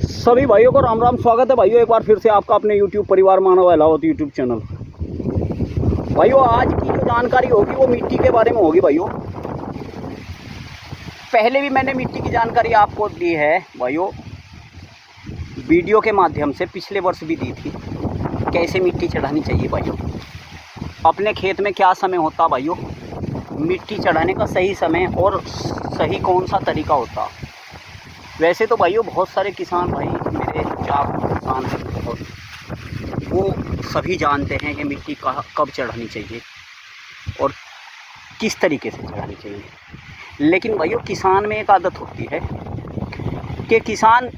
सभी भाइयों को राम राम। स्वागत है भाइयों एक बार फिर से आपका अपने YouTube परिवार मानव अहलावत YouTube चैनल। भाइयों आज की जो जानकारी होगी वो मिट्टी के बारे में होगी। भाइयों पहले भी मैंने मिट्टी की जानकारी आपको दी है भाइयों, वीडियो के माध्यम से पिछले वर्ष भी दी थी। कैसे मिट्टी चढ़ानी चाहिए भाइयों, अपने खेत में क्या समय होता भाइयों, मिट्टी चढ़ाने का सही समय और सही कौन सा तरीका होता। वैसे तो भाइयों बहुत सारे किसान भाई मेरे 4 किसान हैं और वो सभी जानते हैं कि मिट्टी कब चढ़ानी चाहिए और किस तरीके से चढ़ानी चाहिए। लेकिन भाइयों किसान में एक आदत होती है कि किसान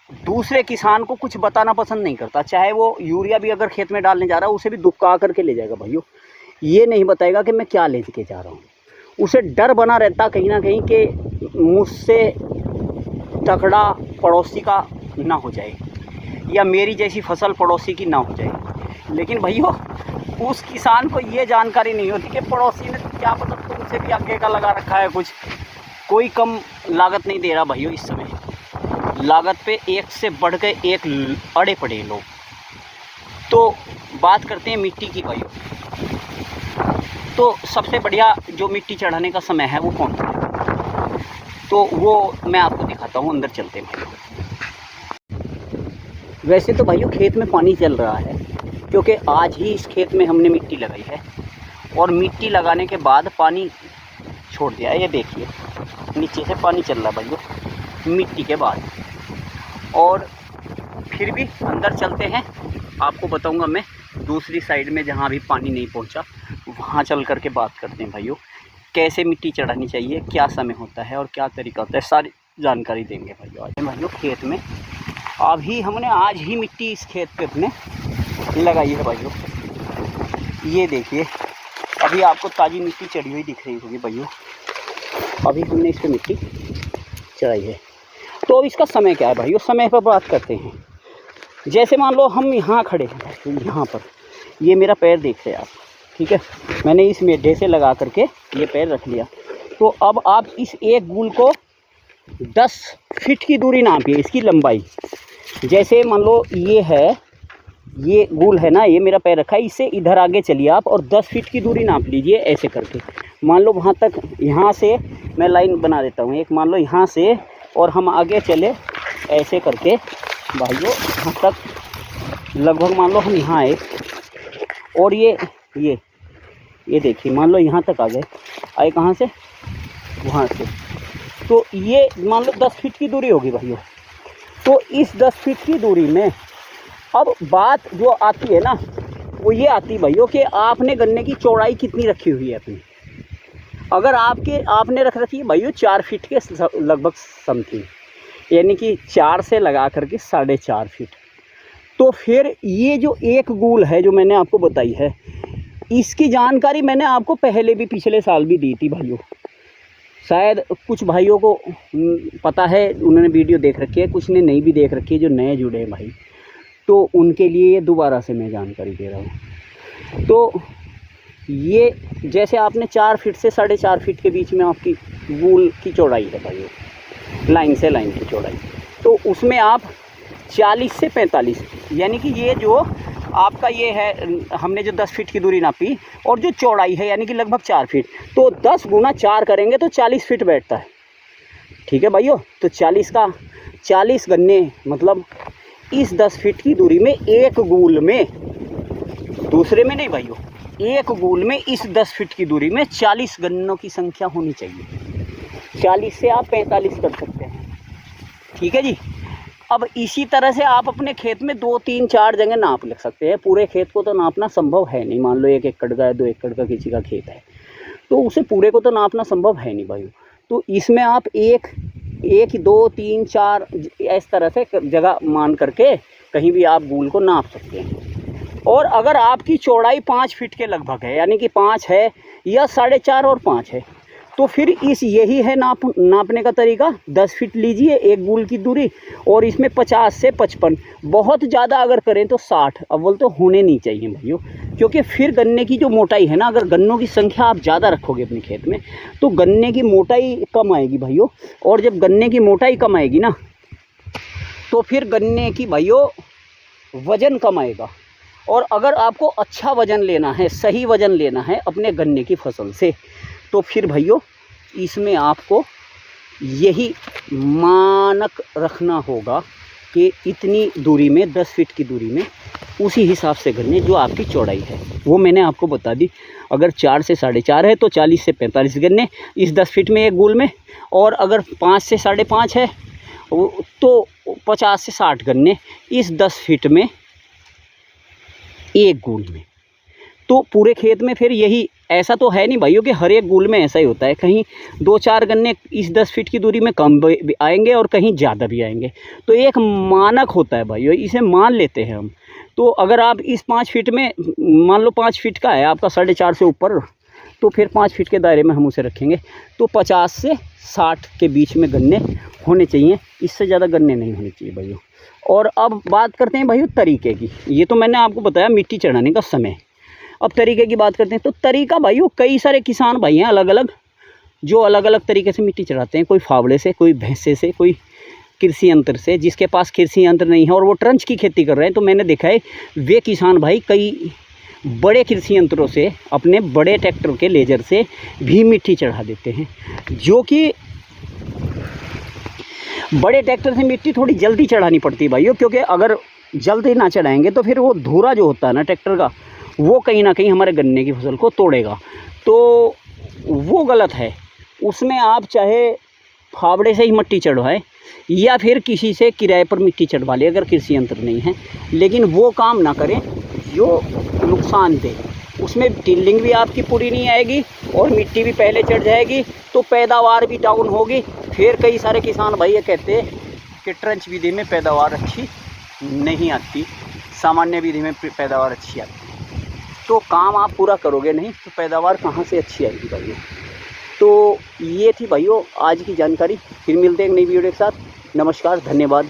दूसरे किसान को कुछ बताना पसंद नहीं करता। चाहे वो यूरिया भी अगर खेत में डालने जा रहा है उसे भी दुबका करके ले जाएगा भाइयों, ये नहीं बताएगा कि मैं क्या ले के जा रहा हूँ। उसे डर बना रहता कहीं ना कहीं कि मुझसे तगड़ा पड़ोसी का ना हो जाए या मेरी जैसी फसल पड़ोसी की ना हो जाए। लेकिन भैया उस किसान को ये जानकारी नहीं होती कि पड़ोसी ने क्या पता तुमसे भी आगे का लगा रखा है कुछ, कोई कम लागत नहीं दे रहा भैया। इस समय लागत पे एक से बढ़ के एक अड़े पड़े लोग। तो बात करते हैं मिट्टी की भाइयों। तो सबसे बढ़िया जो मिट्टी चढ़ाने का समय है वो कौन सा है, तो वो मैं आपको दिखाता हूँ। अंदर चलते हैं भाइयों। वैसे तो भाइयों खेत में पानी चल रहा है क्योंकि आज ही इस खेत में हमने मिट्टी लगाई है और मिट्टी लगाने के बाद पानी छोड़ दिया है। ये देखिए नीचे से पानी चल रहा है भाइयों मिट्टी के बाद। और फिर भी अंदर चलते हैं, आपको बताऊंगा मैं दूसरी साइड में जहाँ भी पानी नहीं पहुँचा वहाँ चल कर के बात करते हैं भाइयों कैसे मिट्टी चढ़ानी चाहिए, क्या समय होता है और क्या तरीका होता है, सारी जानकारी देंगे भाइयों। आज भाइयों खेत में अभी हमने आज ही मिट्टी इस खेत पे अपने लगाई है भाइयों। ये देखिए अभी आपको ताज़ी मिट्टी चढ़ी हुई दिख रही होगी भाइयों। अभी हमने इस पर मिट्टी चढ़ाई है। तो अब इसका समय क्या है भाइयों, समय पर बात करते हैं। जैसे मान लो हम यहाँ खड़े हैं, यहाँ पर ये मेरा पैर देख रहे हैं आप, ठीक है, मैंने इस मेढे से लगा करके ये पैर रख लिया। तो अब आप इस एक गूल को 10 फीट की दूरी नापिए, इसकी लंबाई। जैसे मान लो ये है, ये गूल है ना, ये मेरा पैर रखा है, इससे इधर आगे चलिए आप और 10 फीट की दूरी नाप लीजिए ऐसे करके। मान लो वहाँ तक, यहाँ से मैं लाइन बना देता हूँ एक, मान लो यहाँ से और हम आगे चले ऐसे करके भाइयों यहाँ तक लगभग मान लो हम यहाँ आए और ये देखिए मान लो यहाँ तक आ गए, आए कहाँ से, वहाँ से। तो ये मान लो 10 फीट की दूरी होगी भाइयों। तो इस 10 फीट की दूरी में अब बात जो आती है ना वो ये आती भाइयों कि आपने गन्ने की चौड़ाई कितनी रखी हुई है अपनी। अगर आपने रख रखी है भाइयों 4 फीट के लगभग समथिंग, यानी कि 4 से लगा करके 4.5 फीट। तो फिर ये जो एक गूल है जो मैंने आपको बताई है, इसकी जानकारी मैंने आपको पहले भी पिछले साल भी दी थी भाइयों। शायद कुछ भाइयों को पता है, उन्होंने वीडियो देख रखी है, कुछ ने नहीं भी देख रखी है जो नए जुड़े हैं भाई, तो उनके लिए दोबारा से मैं जानकारी दे रहा हूँ। तो ये जैसे आपने 4 फीट से 4.5 फीट के बीच में आपकी गूल की चौड़ाई है भाइयों, लाइन से लाइन की चौड़ाई, तो उसमें आप 40 से 45, यानी कि ये जो आपका ये है, हमने जो 10 फीट की दूरी नापी और जो चौड़ाई है यानी कि लगभग 4 फीट, तो 10 गुना 4 करेंगे तो 40 फीट बैठता है, ठीक है भाइयों। तो 40 गन्ने मतलब इस 10 फीट की दूरी में एक गूल में, दूसरे में नहीं भाइयों, एक गूल में इस 10 फीट की दूरी में 40 गन्नों की संख्या होनी चाहिए। 40 से आप 45 कर सकते हैं, ठीक है जी। अब इसी तरह से आप अपने खेत में 2, 3, 4 जगह नाप ले सकते हैं। पूरे खेत को तो नापना संभव है नहीं, मान लो 1 एकड़ का है, 2 एकड़ का किसी का खेत है, तो उसे पूरे को तो नापना संभव है नहीं भाई। तो इसमें आप 1, 2, 3, 4 इस तरह से जगह मान करके कहीं भी आप गूल को नाप सकते हैं। और अगर आपकी चौड़ाई 5 फीट के लगभग है, यानी कि 5 है या 4.5 और 5 है, तो फिर यही है नापने का तरीका। 10 फीट लीजिए एक गूल की दूरी और इसमें 50 से 55, बहुत ज़्यादा अगर करें तो 60 अव्वल तो होने नहीं चाहिए भाइयों, क्योंकि फिर गन्ने की जो मोटाई है ना, अगर गन्नों की संख्या आप ज़्यादा रखोगे अपने खेत में तो गन्ने की मोटाई कम आएगी भाइयों। और जब गन्ने की मोटाई कम आएगी ना तो फिर गन्ने की भाइयों वज़न कम आएगा। और अगर आपको अच्छा वज़न लेना है, सही वज़न लेना है अपने गन्ने की फसल से, तो फिर भाइयों इसमें आपको यही मानक रखना होगा कि इतनी दूरी में, 10 फीट की दूरी में उसी हिसाब से गन्ने जो आपकी चौड़ाई है वो मैंने आपको बता दी। अगर 4 से 4.5 है तो 40 से 45 गन्ने इस 10 फीट में एक गुल में, और अगर 5 से 5.5 है तो 50 से 60 गन्ने इस 10 फीट में एक गुल में। तो पूरे खेत में फिर यही, ऐसा तो है नहीं भाइयों कि हर एक गुल में ऐसा ही होता है, कहीं 2-4 गन्ने इस 10 फीट की दूरी में कम भी आएंगे और कहीं ज़्यादा भी आएंगे। तो एक मानक होता है भाइयों, इसे मान लेते हैं हम। तो अगर आप इस 5 फीट में, मान लो 5 फीट का है आपका 4.5 से ऊपर, तो फिर 5 फीट के दायरे में हम उसे रखेंगे। तो 50 से 60 के बीच में गन्ने होने चाहिए, इससे ज़्यादा गन्ने नहीं होने चाहिए भाइयों। और अब बात करते हैं भाइयों तरीके की। ये तो मैंने आपको बताया मिट्टी चढ़ाने का समय। अब तरीके की बात करते हैं। तो तरीका भाइयों, कई सारे किसान भाई हैं अलग अलग, जो अलग अलग तरीके से मिट्टी चढ़ाते हैं। कोई फावड़े से, कोई भैंसे से, कोई कृषि यंत्र से। जिसके पास कृषि यंत्र नहीं है और वो ट्रंच की खेती कर रहे हैं, तो मैंने देखा है वे किसान भाई कई बड़े कृषि यंत्रों से, अपने बड़े ट्रैक्टर के लेजर से भी मिट्टी चढ़ा देते हैं। जो कि बड़े ट्रैक्टर से मिट्टी थोड़ी जल्दी चढ़ानी पड़ती है भाइयों, क्योंकि अगर जल्दी ना चढ़ाएंगे तो फिर वो धूरा जो होता है ना ट्रैक्टर का, वो कहीं ना कहीं हमारे गन्ने की फसल को तोड़ेगा। तो वो गलत है। उसमें आप चाहे फावड़े से ही मिट्टी चढ़वाएं या फिर किसी से किराए पर मिट्टी चढ़वा ले अगर कृषि यंत्र नहीं है, लेकिन वो काम ना करें जो नुकसान दे। उसमें टिल्लिंग भी आपकी पूरी नहीं आएगी और मिट्टी भी पहले चढ़ जाएगी, तो पैदावार भी डाउन होगी। फिर कई सारे किसान भाई ये कहते हैं कि ट्रंच विधि में पैदावार अच्छी नहीं आती, सामान्य विधि में पैदावार अच्छी आती है। तो काम आप पूरा करोगे नहीं तो पैदावार कहाँ से अच्छी आएगी भाइयों। तो ये थी भाइयों आज की जानकारी। फिर मिलते हैं एक नई वीडियो के साथ। नमस्कार, धन्यवाद।